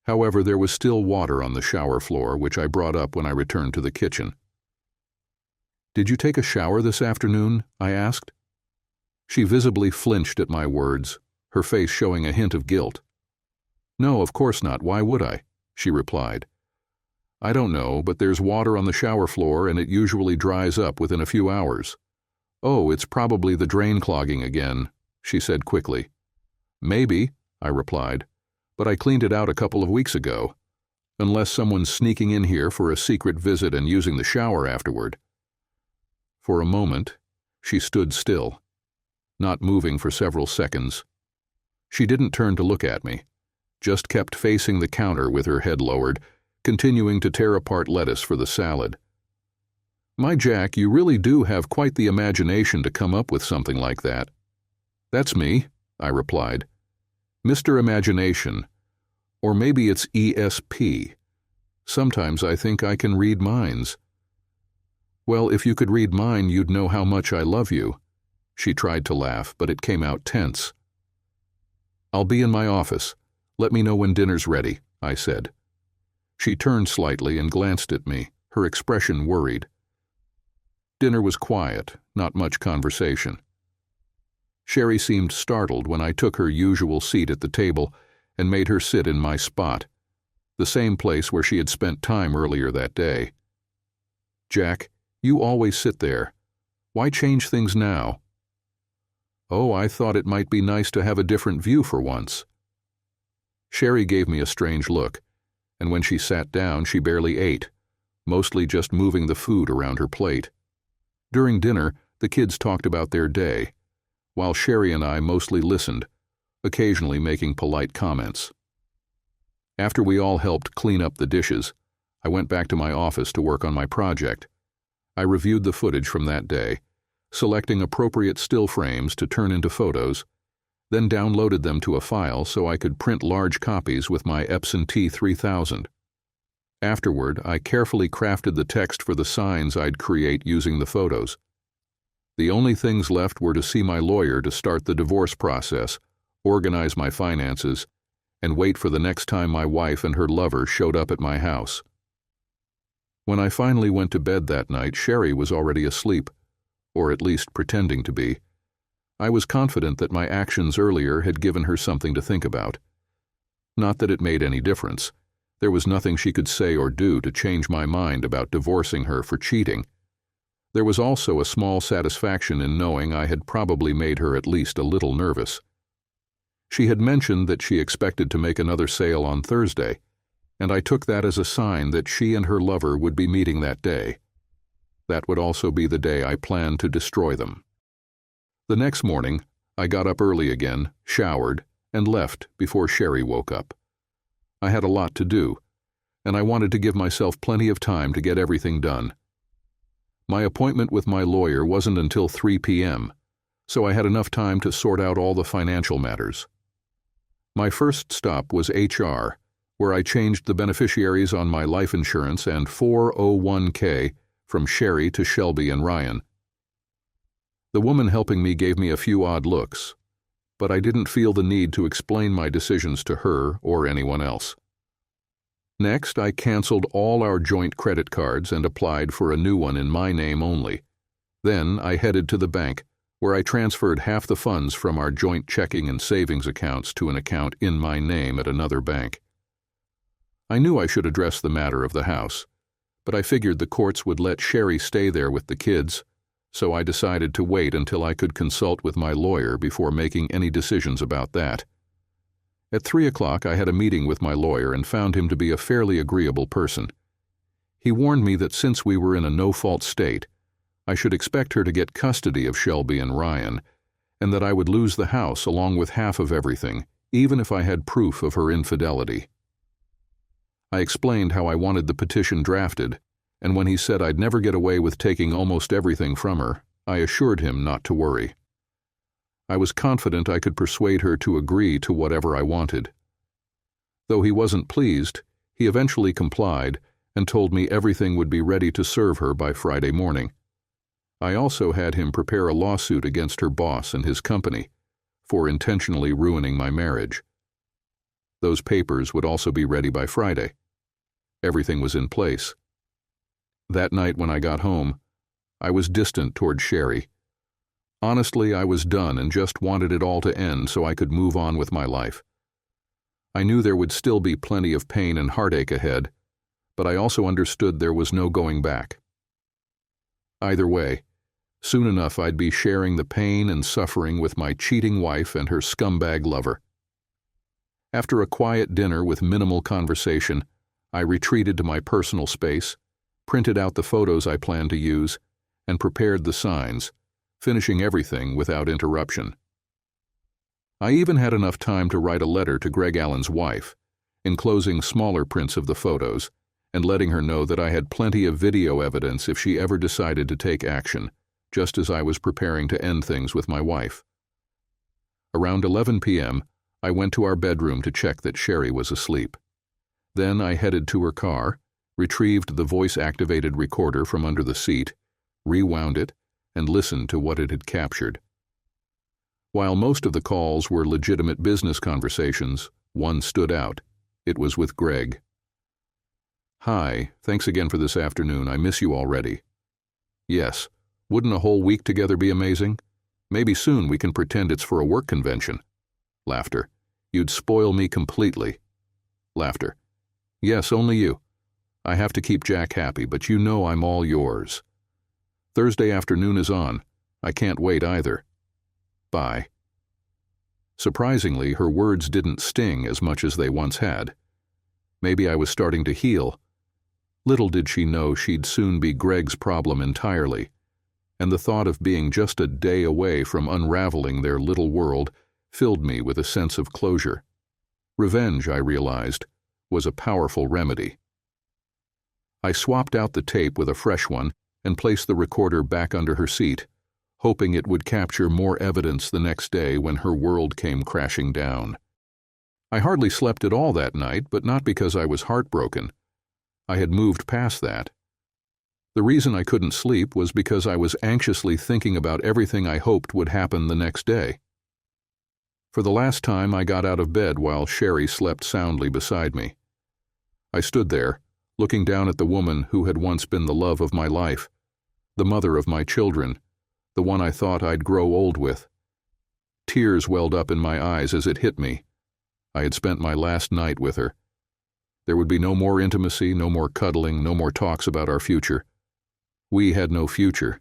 [SPEAKER 1] However, there was still water on the shower floor, which I brought up when I returned to the kitchen. "Did you take a shower this afternoon?" I asked. She visibly flinched at my words, her face showing a hint of guilt. "No, of course not. Why would I?" she replied. "I don't know, but there's water on the shower floor and it usually dries up within a few hours." "Oh, it's probably the drain clogging again," she said quickly. "Maybe," I replied, "but I cleaned it out a couple of weeks ago. Unless someone's sneaking in here for a secret visit and using the shower afterward." For a moment, she stood still, not moving for several seconds. She didn't turn to look at me, just kept facing the counter with her head lowered, continuing to tear apart lettuce for the salad. "My Jack, you really do have quite the imagination to come up with something like that." "That's me," I replied. "Mr. Imagination. Or maybe it's ESP. Sometimes I think I can read minds." "Well, if you could read mine, you'd know how much I love you." She tried to laugh, but it came out tense. "I'll be in my office. Let me know when dinner's ready," I said. She turned slightly and glanced at me, her expression worried. Dinner was quiet, not much conversation. Sherry seemed startled when I took her usual seat at the table and made her sit in my spot, the same place where she had spent time earlier that day. "Jack, you always sit there. Why change things now?" "Oh, I thought it might be nice to have a different view for once." Sherry gave me a strange look, and when she sat down, she barely ate, mostly just moving the food around her plate. During dinner, the kids talked about their day, while Sherry and I mostly listened, occasionally making polite comments. After we all helped clean up the dishes, I went back to my office to work on my project. I reviewed the footage from that day, selecting appropriate still frames to turn into photos, then downloaded them to a file so I could print large copies with my Epson T3000. Afterward, I carefully crafted the text for the signs I'd create using the photos. The only things left were to see my lawyer to start the divorce process, organize my finances, and wait for the next time my wife and her lover showed up at my house. When I finally went to bed that night, Sherry was already asleep, or at least pretending to be. I was confident that my actions earlier had given her something to think about. Not that it made any difference. There was nothing she could say or do to change my mind about divorcing her for cheating. There was also a small satisfaction in knowing I had probably made her at least a little nervous. She had mentioned that she expected to make another sale on Thursday, and I took that as a sign that she and her lover would be meeting that day. That would also be the day I planned to destroy them. The next morning, I got up early again, showered, and left before Sherry woke up. I had a lot to do, and I wanted to give myself plenty of time to get everything done. My appointment with my lawyer wasn't until 3 p.m., so I had enough time to sort out all the financial matters. My first stop was HR, where I changed the beneficiaries on my life insurance and 401k from Sherry to Shelby and Ryan. The woman helping me gave me a few odd looks, but I didn't feel the need to explain my decisions to her or anyone else. Next, I canceled all our joint credit cards and applied for a new one in my name only. Then I headed to the bank, where I transferred half the funds from our joint checking and savings accounts to an account in my name at another bank. I knew I should address the matter of the house, but I figured the courts would let Sherry stay there with the kids, so I decided to wait until I could consult with my lawyer before making any decisions about that. At 3 o'clock, I had a meeting with my lawyer and found him to be a fairly agreeable person. He warned me that since we were in a no-fault state, I should expect her to get custody of Shelby and Ryan, and that I would lose the house along with half of everything, even if I had proof of her infidelity. I explained how I wanted the petition drafted, and when he said I'd never get away with taking almost everything from her, I assured him not to worry. I was confident I could persuade her to agree to whatever I wanted. Though he wasn't pleased, he eventually complied and told me everything would be ready to serve her by Friday morning. I also had him prepare a lawsuit against her boss and his company for intentionally ruining my marriage. Those papers would also be ready by Friday. Everything was in place. That night when I got home, I was distant toward Sherry. Honestly, I was done and just wanted it all to end so I could move on with my life. I knew there would still be plenty of pain and heartache ahead, but I also understood there was no going back. Either way, soon enough I'd be sharing the pain and suffering with my cheating wife and her scumbag lover. After a quiet dinner with minimal conversation, I retreated to my personal space, printed out the photos I planned to use, and prepared the signs, finishing everything without interruption. I even had enough time to write a letter to Greg Allen's wife, enclosing smaller prints of the photos, and letting her know that I had plenty of video evidence if she ever decided to take action, just as I was preparing to end things with my wife. Around 11 p.m., I went to our bedroom to check that Sherry was asleep. Then I headed to her car, retrieved the voice-activated recorder from under the seat, rewound it, and listened to what it had captured. While most of the calls were legitimate business conversations, one stood out. It was with Greg. "Hi, thanks again for this afternoon. I miss you already." "Yes, wouldn't a whole week together be amazing? Maybe soon we can pretend it's for a work convention." Laughter. "You'd spoil me completely." Laughter. "Yes, only you. I have to keep Jack happy, but you know I'm all yours. Thursday afternoon is on. I can't wait either. Bye." Surprisingly, her words didn't sting as much as they once had. Maybe I was starting to heal. Little did she know she'd soon be Greg's problem entirely, and the thought of being just a day away from unraveling their little world filled me with a sense of closure. Revenge, I realized, was a powerful remedy. I swapped out the tape with a fresh one and placed the recorder back under her seat, hoping it would capture more evidence the next day when her world came crashing down. I hardly slept at all that night, but not because I was heartbroken. I had moved past that. The reason I couldn't sleep was because I was anxiously thinking about everything I hoped would happen the next day. For the last time, I got out of bed while Sherry slept soundly beside me. I stood there, looking down at the woman who had once been the love of my life, the mother of my children, the one I thought I'd grow old with. Tears welled up in my eyes as it hit me. I had spent my last night with her. There would be no more intimacy, no more cuddling, no more talks about our future. We had no future,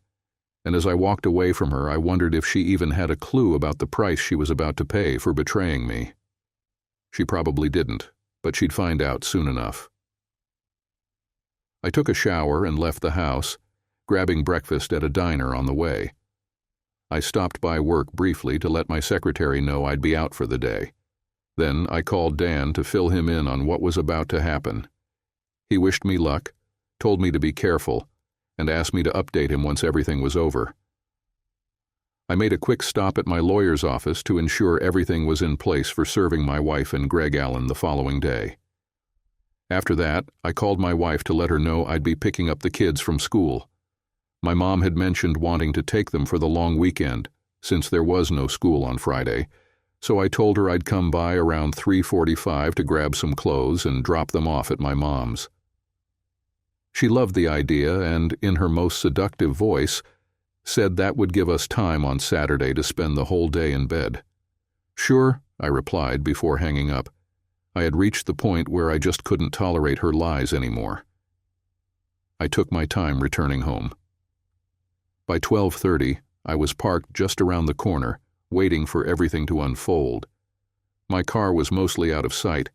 [SPEAKER 1] and as I walked away from her, I wondered if she even had a clue about the price she was about to pay for betraying me. She probably didn't, but she'd find out soon enough. I took a shower and left the house, grabbing breakfast at a diner on the way. I stopped by work briefly to let my secretary know I'd be out for the day. Then I called Dan to fill him in on what was about to happen. He wished me luck, told me to be careful, and asked me to update him once everything was over. I made a quick stop at my lawyer's office to ensure everything was in place for serving my wife and Greg Allen the following day. After that, I called my wife to let her know I'd be picking up the kids from school. My mom had mentioned wanting to take them for the long weekend, since there was no school on Friday, so I told her I'd come by around 3:45 to grab some clothes and drop them off at my mom's. She loved the idea and, in her most seductive voice, said that would give us time on Saturday to spend the whole day in bed. "Sure," I replied before hanging up. I had reached the point where I just couldn't tolerate her lies anymore. I took my time returning home. By 12:30, I was parked just around the corner, waiting for everything to unfold. My car was mostly out of sight,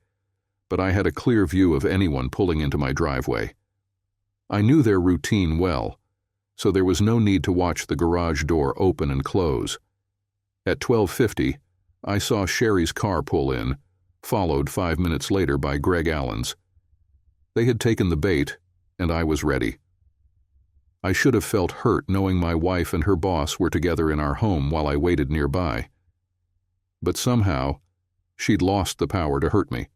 [SPEAKER 1] but I had a clear view of anyone pulling into my driveway. I knew their routine well, so there was no need to watch the garage door open and close. At 12:50, I saw Sherry's car pull in, followed 5 minutes later by Greg Allen's. They had taken the bait, and I was ready. I should have felt hurt knowing my wife and her boss were together in our home while I waited nearby. But somehow, she'd lost the power to hurt me.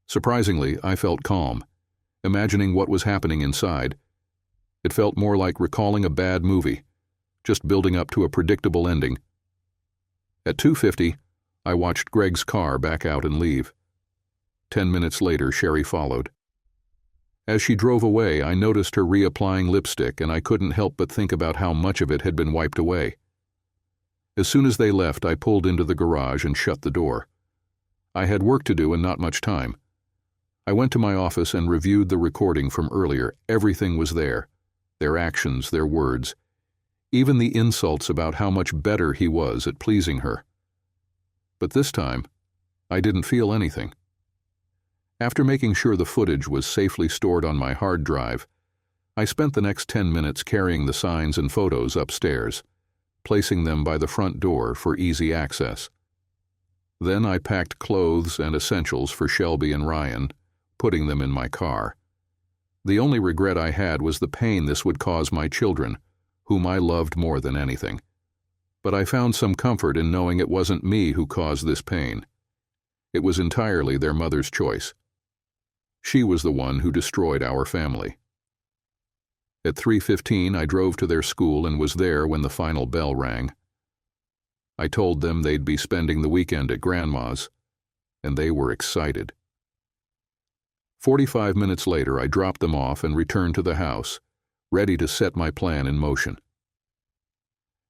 [SPEAKER 1] Surprisingly, I felt calm, imagining what was happening inside. It felt more like recalling a bad movie, just building up to a predictable ending. At 2:50, I watched Greg's car back out and leave. 10 minutes later, Sherry followed. As she drove away, I noticed her reapplying lipstick, and I couldn't help but think about how much of it had been wiped away. As soon as they left, I pulled into the garage and shut the door. I had work to do and not much time. I went to my office and reviewed the recording from earlier. Everything was there. Their actions, their words, even the insults about how much better he was at pleasing her. But this time, I didn't feel anything. After making sure the footage was safely stored on my hard drive, I spent the next 10 minutes carrying the signs and photos upstairs, placing them by the front door for easy access. Then I packed clothes and essentials for Shelby and Ryan, putting them in my car. The only regret I had was the pain this would cause my children, whom I loved more than anything. But I found some comfort in knowing it wasn't me who caused this pain. It was entirely their mother's choice. She was the one who destroyed our family. At 3:15, I drove to their school and was there when the final bell rang. I told them they'd be spending the weekend at Grandma's, and they were excited. 45 minutes later, I dropped them off and returned to the house, ready to set my plan in motion.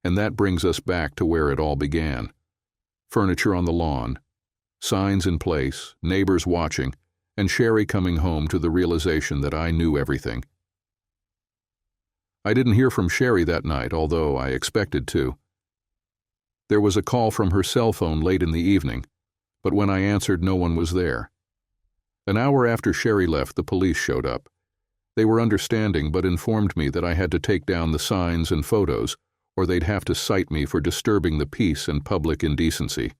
[SPEAKER 1] And that brings us back to where it all began. Furniture on the lawn, signs in place, neighbors watching, and Sherry coming home to the realization that I knew everything. I didn't hear from Sherry that night, although I expected to. There was a call from her cell phone late in the evening, but when I answered, no one was there. An hour after Sherry left, the police showed up. They were understanding but informed me that I had to take down the signs and photos, or they'd have to cite me for disturbing the peace and public indecency.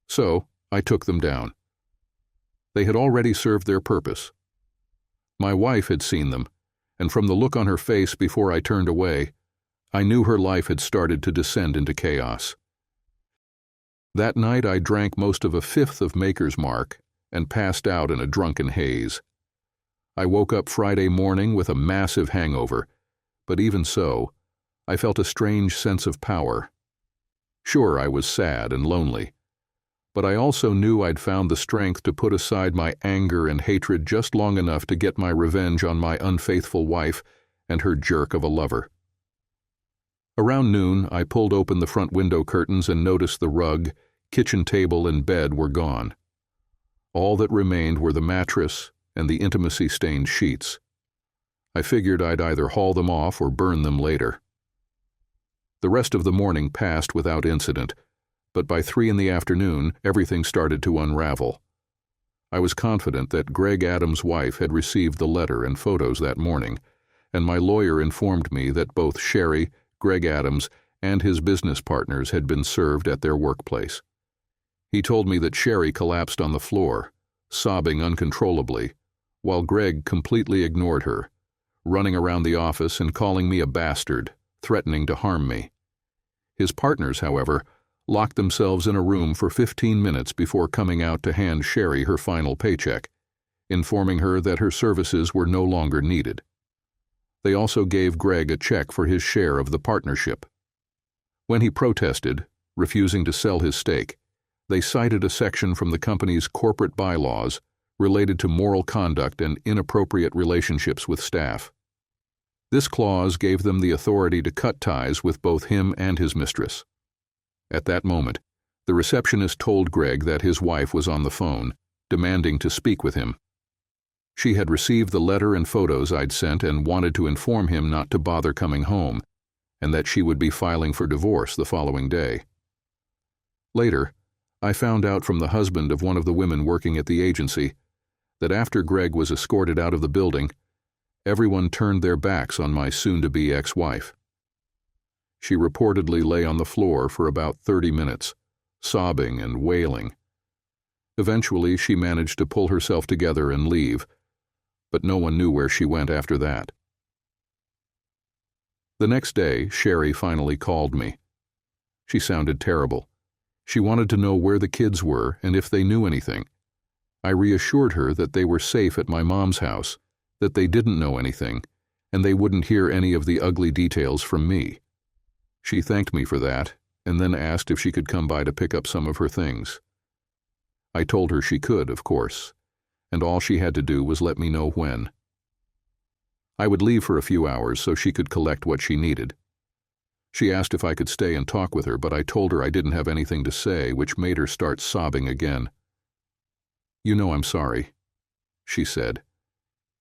[SPEAKER 1] So, I took them down. They had already served their purpose. My wife had seen them, and from the look on her face before I turned away, I knew her life had started to descend into chaos. That night I drank most of a fifth of Maker's Mark and passed out in a drunken haze. I woke up Friday morning with a massive hangover, but even so, I felt a strange sense of power. Sure, I was sad and lonely, but I also knew I'd found the strength to put aside my anger and hatred just long enough to get my revenge on my unfaithful wife and her jerk of a lover. Around noon, I pulled open the front window curtains and noticed the rug, kitchen table, and bed were gone. All that remained were the mattress and the intimacy-stained sheets. I figured I'd either haul them off or burn them later. The rest of the morning passed without incident, but by 3 in the afternoon, everything started to unravel. I was confident that Greg Adams' wife had received the letter and photos that morning, and my lawyer informed me that both Sherry, Greg Adams, and his business partners had been served at their workplace. He told me that Sherry collapsed on the floor, sobbing uncontrollably, while Greg completely ignored her, running around the office and calling me a bastard, threatening to harm me. His partners, however, locked themselves in a room for 15 minutes before coming out to hand Sherry her final paycheck, informing her that her services were no longer needed. They also gave Greg a check for his share of the partnership. When he protested, refusing to sell his stake, they cited a section from the company's corporate bylaws related to moral conduct and inappropriate relationships with staff. This clause gave them the authority to cut ties with both him and his mistress. At that moment, the receptionist told Greg that his wife was on the phone, demanding to speak with him. She had received the letter and photos I'd sent and wanted to inform him not to bother coming home, and that she would be filing for divorce the following day. Later, I found out from the husband of one of the women working at the agency that after Greg was escorted out of the building, everyone turned their backs on my soon-to-be ex-wife. She reportedly lay on the floor for about 30 minutes, sobbing and wailing. Eventually, she managed to pull herself together and leave, but no one knew where she went after that. The next day, Sherry finally called me. She sounded terrible. She wanted to know where the kids were and if they knew anything. I reassured her that they were safe at my mom's house, that they didn't know anything, and they wouldn't hear any of the ugly details from me. She thanked me for that, and then asked if she could come by to pick up some of her things. I told her she could, of course, and all she had to do was let me know when. I would leave for a few hours so she could collect what she needed. She asked if I could stay and talk with her, but I told her I didn't have anything to say, which made her start sobbing again. "You know I'm sorry," she said.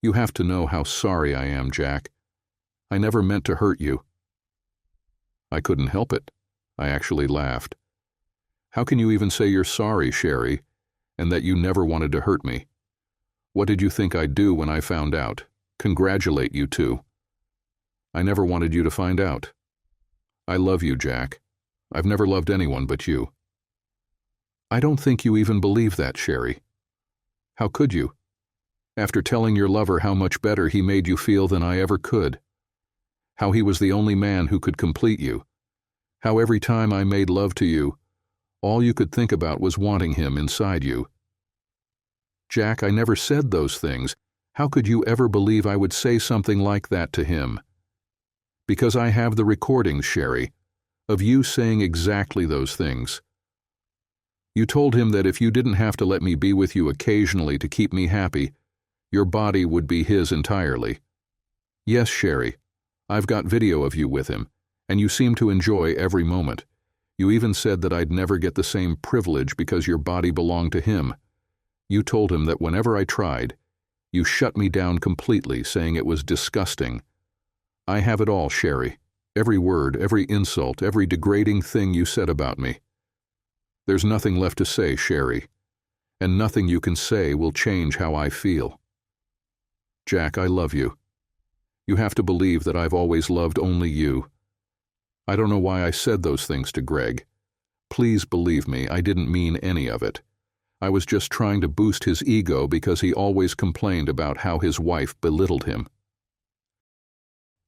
[SPEAKER 1] "You have to know how sorry I am, Jack. I never meant to hurt you." I couldn't help it. I actually laughed. "How can you even say you're sorry, Sherry, and that you never wanted to hurt me? What did you think I'd do when I found out? Congratulate you too. I never wanted you to find out. I love you, Jack. I've never loved anyone but you." "I don't think you even believe that, Sherry. How could you? After telling your lover how much better he made you feel than I ever could. How he was the only man who could complete you. How every time I made love to you, all you could think about was wanting him inside you." "Jack, I never said those things. How could you ever believe I would say something like that to him?" "Because I have the recordings, Sherry, of you saying exactly those things. You told him that if you didn't have to let me be with you occasionally to keep me happy, your body would be his entirely. Yes, Sherry, I've got video of you with him, and you seem to enjoy every moment. You even said that I'd never get the same privilege because your body belonged to him. You told him that whenever I tried, you shut me down completely, saying it was disgusting. I have it all, Sherry. Every word, every insult, every degrading thing you said about me. There's nothing left to say, Sherry, and nothing you can say will change how I feel. Jack, I love you. You have to believe that I've always loved only you. I don't know why I said those things to Greg. Please believe me, I didn't mean any of it. I was just trying to boost his ego because he always complained about how his wife belittled him.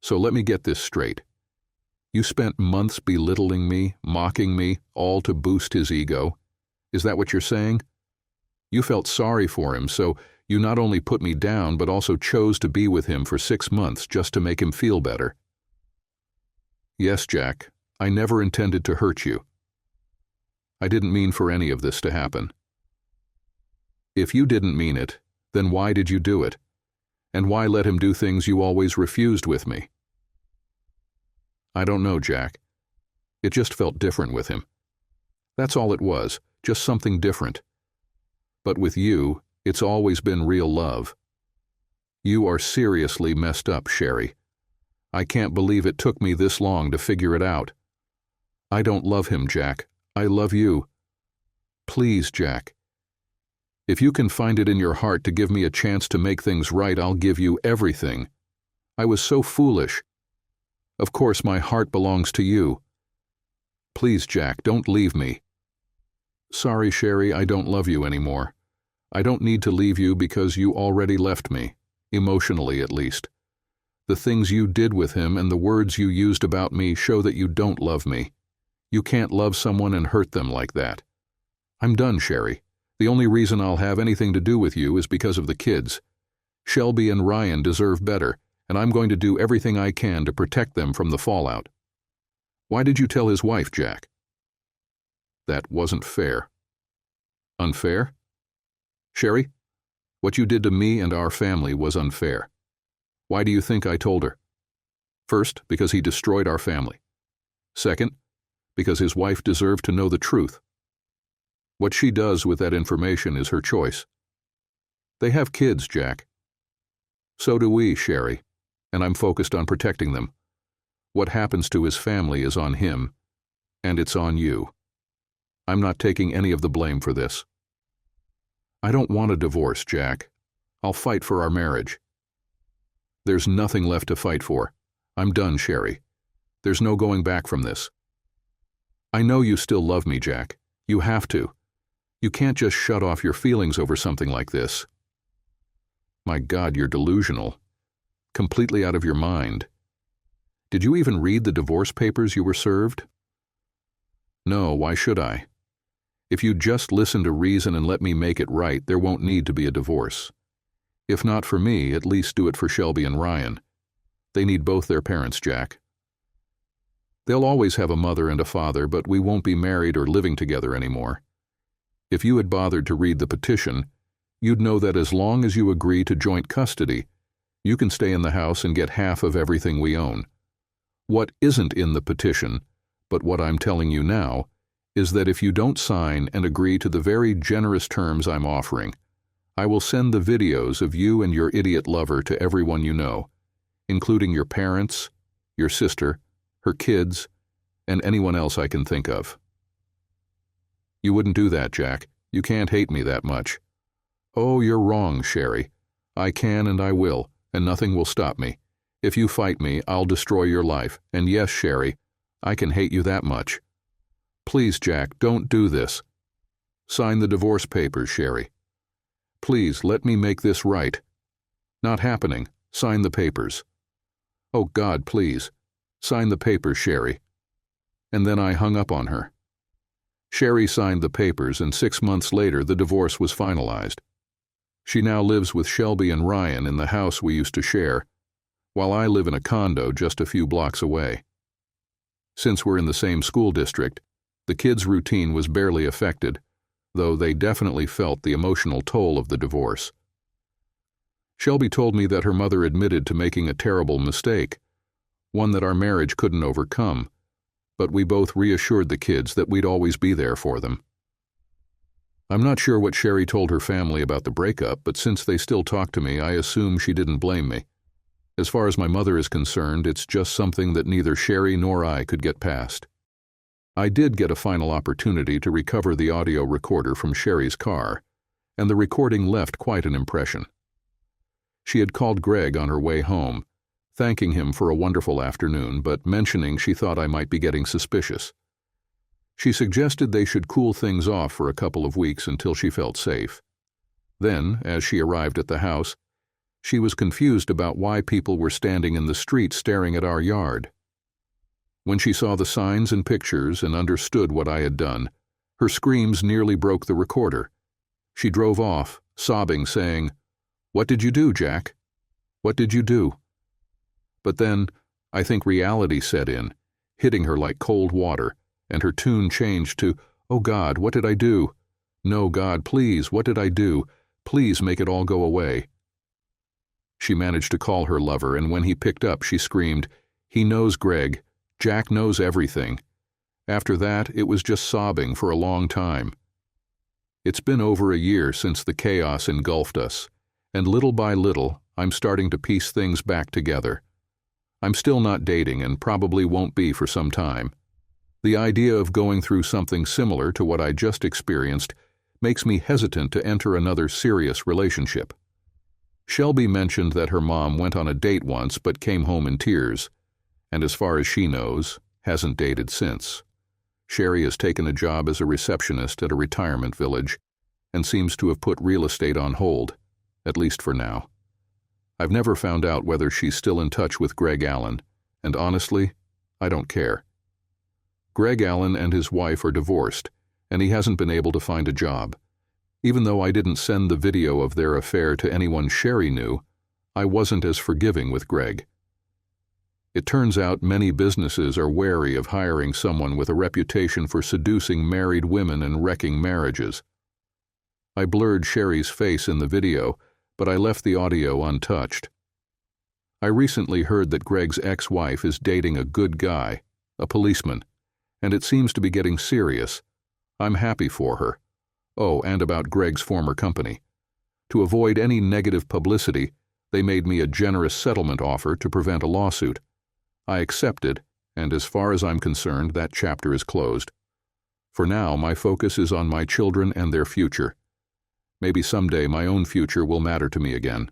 [SPEAKER 1] So let me get this straight. You spent months belittling me, mocking me, all to boost his ego. Is that what you're saying? You felt sorry for him, so you not only put me down but also chose to be with him for 6 months just to make him feel better. Yes, Jack, I never intended to hurt you. I didn't mean for any of this to happen. If you didn't mean it, then why did you do it? And why let him do things you always refused with me? I don't know, Jack. It just felt different with him. That's all it was, just something different. But with you, it's always been real love. You are seriously messed up, Sherry. I can't believe it took me this long to figure it out. I don't love him, Jack. I love you. Please, Jack. If you can find it in your heart to give me a chance to make things right, I'll give you everything. I was so foolish. Of course, my heart belongs to you. Please, Jack, don't leave me. Sorry, Sherry, I don't love you anymore. I don't need to leave you because you already left me, emotionally at least. The things you did with him and the words you used about me show that you don't love me. You can't love someone and hurt them like that. I'm done, Sherry. The only reason I'll have anything to do with you is because of the kids. Shelby and Ryan deserve better, and I'm going to do everything I can to protect them from the fallout. Why did you tell his wife, Jack? That wasn't fair. Unfair? Sherry, what you did to me and our family was unfair. Why do you think I told her? First, because he destroyed our family. Second, because his wife deserved to know the truth. What she does with that information is her choice. They have kids, Jack. So do we, Sherry, and I'm focused on protecting them. What happens to his family is on him, and it's on you. I'm not taking any of the blame for this. I don't want a divorce, Jack. I'll fight for our marriage. There's nothing left to fight for. I'm done, Sherry. There's no going back from this. I know you still love me, Jack. You have to. You can't just shut off your feelings over something like this. My God, you're delusional. Completely out of your mind. Did you even read the divorce papers you were served? No, why should I? If you just listen to reason and let me make it right, there won't need to be a divorce. If not for me, at least do it for Shelby and Ryan. They need both their parents, Jack. They'll always have a mother and a father, but we won't be married or living together anymore. If you had bothered to read the petition, you'd know that as long as you agree to joint custody, you can stay in the house and get half of everything we own. What isn't in the petition, but what I'm telling you now, is that if you don't sign and agree to the very generous terms I'm offering, I will send the videos of you and your idiot lover to everyone you know, including your parents, your sister, her kids, and anyone else I can think of. You wouldn't do that, Jack. You can't hate me that much. Oh, you're wrong, Sherry. I can and I will, and nothing will stop me. If you fight me, I'll destroy your life, and yes, Sherry, I can hate you that much. Please, Jack, don't do this. Sign the divorce papers, Sherry. Please, let me make this right. Not happening. Sign the papers. Oh, God, please. Sign the papers, Sherry. And then I hung up on her. Sherry signed the papers, and 6 months later the divorce was finalized. She now lives with Shelby and Ryan in the house we used to share, while I live in a condo just a few blocks away. Since we're in the same school district, the kids' routine was barely affected, though they definitely felt the emotional toll of the divorce. Shelby told me that her mother admitted to making a terrible mistake, one that our marriage couldn't overcome, but we both reassured the kids that we'd always be there for them. I'm not sure what Sherry told her family about the breakup, but since they still talk to me, I assume she didn't blame me. As far as my mother is concerned, it's just something that neither Sherry nor I could get past. I did get a final opportunity to recover the audio recorder from Sherry's car, and the recording left quite an impression. She had called Greg on her way home, thanking him for a wonderful afternoon, but mentioning she thought I might be getting suspicious. She suggested they should cool things off for a couple of weeks until she felt safe. Then, as she arrived at the house, she was confused about why people were standing in the street staring at our yard. When she saw the signs and pictures and understood what I had done, her screams nearly broke the recorder. She drove off, sobbing, saying, "What did you do, Jack? What did you do?" But then, I think reality set in, hitting her like cold water, and her tune changed to, "Oh God, what did I do? No, God, please, what did I do? Please make it all go away." She managed to call her lover, and when he picked up, she screamed, "He knows Greg. Jack knows everything." After that, it was just sobbing for a long time. It's been over a year since the chaos engulfed us, and little by little, I'm starting to piece things back together. I'm still not dating and probably won't be for some time. The idea of going through something similar to what I just experienced makes me hesitant to enter another serious relationship. Shelby mentioned that her mom went on a date once but came home in tears, and as far as she knows, hasn't dated since. Sherry has taken a job as a receptionist at a retirement village and seems to have put real estate on hold, at least for now. I've never found out whether she's still in touch with Greg Allen, and honestly, I don't care. Greg Allen and his wife are divorced, and he hasn't been able to find a job. Even though I didn't send the video of their affair to anyone Sherry knew, I wasn't as forgiving with Greg. It turns out many businesses are wary of hiring someone with a reputation for seducing married women and wrecking marriages. I blurred Sherry's face in the video, but I left the audio untouched. I recently heard that Greg's ex-wife is dating a good guy, a policeman, and it seems to be getting serious. I'm happy for her. Oh, and about Greg's former company. To avoid any negative publicity, they made me a generous settlement offer to prevent a lawsuit. I accepted, and as far as I'm concerned, that chapter is closed. For now, my focus is on my children and their future. Maybe someday my own future will matter to me again.